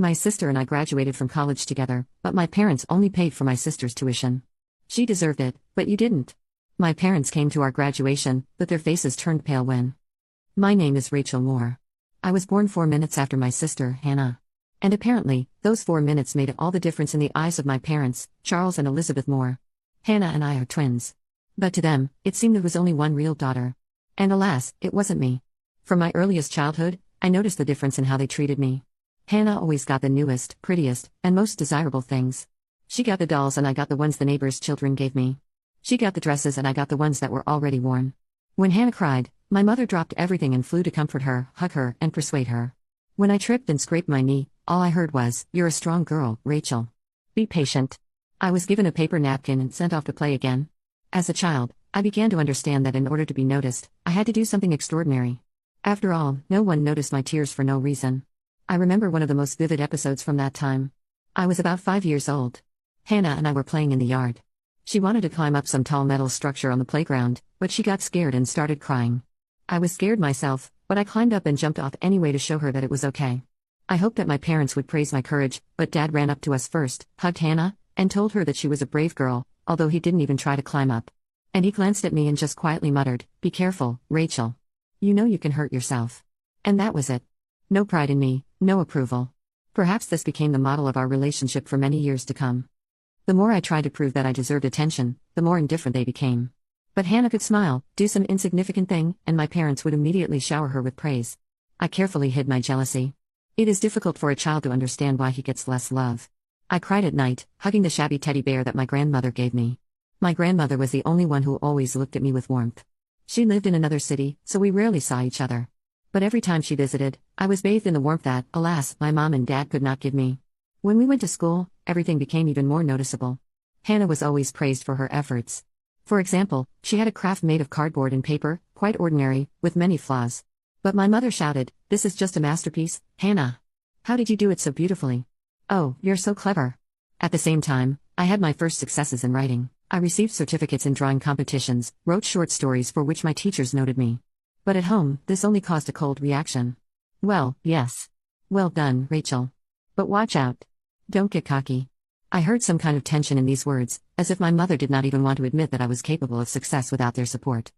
My sister and I graduated from college together, but my parents only paid for my sister's tuition. She deserved it, but you didn't. My parents came to our graduation, but their faces turned pale when. My name is Rachel Moore. I was born 4 minutes after my sister, Hannah. And apparently, those 4 minutes made all the difference in the eyes of my parents, Charles and Elizabeth Moore. Hannah and I are twins. But to them, it seemed there was only one real daughter. And alas, it wasn't me. From my earliest childhood, I noticed the difference in how they treated me. Hannah always got the newest, prettiest, and most desirable things. She got the dolls and I got the ones the neighbors' children gave me. She got the dresses and I got the ones that were already worn. When Hannah cried, my mother dropped everything and flew to comfort her, hug her, and persuade her. When I tripped and scraped my knee, all I heard was, "You're a strong girl, Rachel. Be patient." I was given a paper napkin and sent off to play again. As a child, I began to understand that in order to be noticed, I had to do something extraordinary. After all, no one noticed my tears for no reason. I remember one of the most vivid episodes from that time. I was about 5 years old. Hannah and I were playing in the yard. She wanted to climb up some tall metal structure on the playground, but she got scared and started crying. I was scared myself, but I climbed up and jumped off anyway to show her that it was okay. I hoped that my parents would praise my courage, but Dad ran up to us first, hugged Hannah, and told her that she was a brave girl, although he didn't even try to climb up. And he glanced at me and just quietly muttered, "Be careful, Rachel. You know you can hurt yourself." And that was it. No pride in me, no approval. Perhaps this became the model of our relationship for many years to come. The more I tried to prove that I deserved attention, the more indifferent they became. But Hannah could smile, do some insignificant thing, and my parents would immediately shower her with praise. I carefully hid my jealousy. It is difficult for a child to understand why he gets less love. I cried at night, hugging the shabby teddy bear that my grandmother gave me. My grandmother was the only one who always looked at me with warmth. She lived in another city, so we rarely saw each other. But every time she visited, I was bathed in the warmth that, alas, my mom and dad could not give me. When we went to school, everything became even more noticeable. Hannah was always praised for her efforts. For example, she had a craft made of cardboard and paper, quite ordinary, with many flaws. But my mother shouted, "This is just a masterpiece, Hannah. How did you do it so beautifully? Oh, you're so clever." At the same time, I had my first successes in writing. I received certificates in drawing competitions, wrote short stories for which my teachers noted me. But at home, this only caused a cold reaction. "Well, yes. Well done, Rachel. But watch out. Don't get cocky." I heard some kind of tension in these words, as if my mother did not even want to admit that I was capable of success without their support.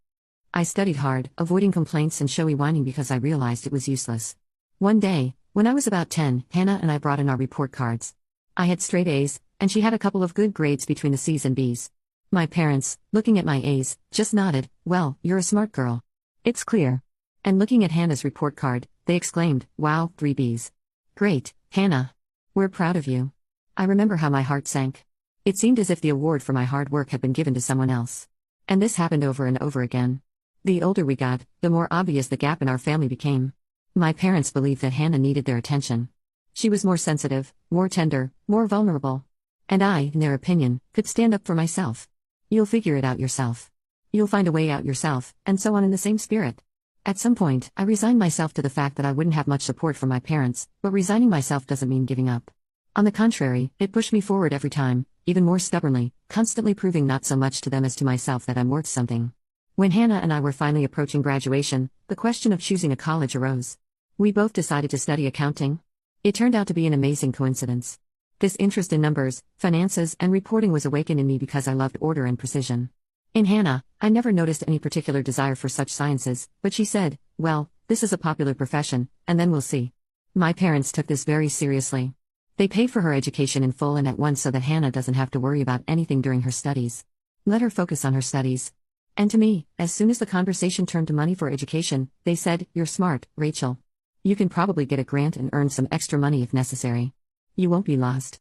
I studied hard, avoiding complaints and showy whining because I realized it was useless. One day, when I was about 10, Hannah and I brought in our report cards. I had straight A's, and she had a couple of good grades between the C's and B's. My parents, looking at my A's, just nodded, "Well, you're a smart girl. It's clear." And looking at Hannah's report card, they exclaimed, "Wow, 3 B's. Great, Hannah. We're proud of you." I remember how my heart sank. It seemed as if the award for my hard work had been given to someone else. And this happened over and over again. The older we got, the more obvious the gap in our family became. My parents believed that Hannah needed their attention. She was more sensitive, more tender, more vulnerable. And I, in their opinion, could stand up for myself. "You'll figure it out yourself. You'll find a way out yourself," and so on in the same spirit. At some point, I resigned myself to the fact that I wouldn't have much support from my parents, but resigning myself doesn't mean giving up. On the contrary, it pushed me forward every time, even more stubbornly, constantly proving not so much to them as to myself that I'm worth something. When Hannah and I were finally approaching graduation, the question of choosing a college arose. We both decided to study accounting. It turned out to be an amazing coincidence. This interest in numbers, finances, and reporting was awakened in me because I loved order and precision. In Hannah, I never noticed any particular desire for such sciences, but she said, "Well, this is a popular profession, and then we'll see." My parents took this very seriously. They paid for her education in full and at once so that Hannah doesn't have to worry about anything during her studies. Let her focus on her studies. And to me, as soon as the conversation turned to money for education, they said, "You're smart, Rachel. You can probably get a grant and earn some extra money if necessary. You won't be lost."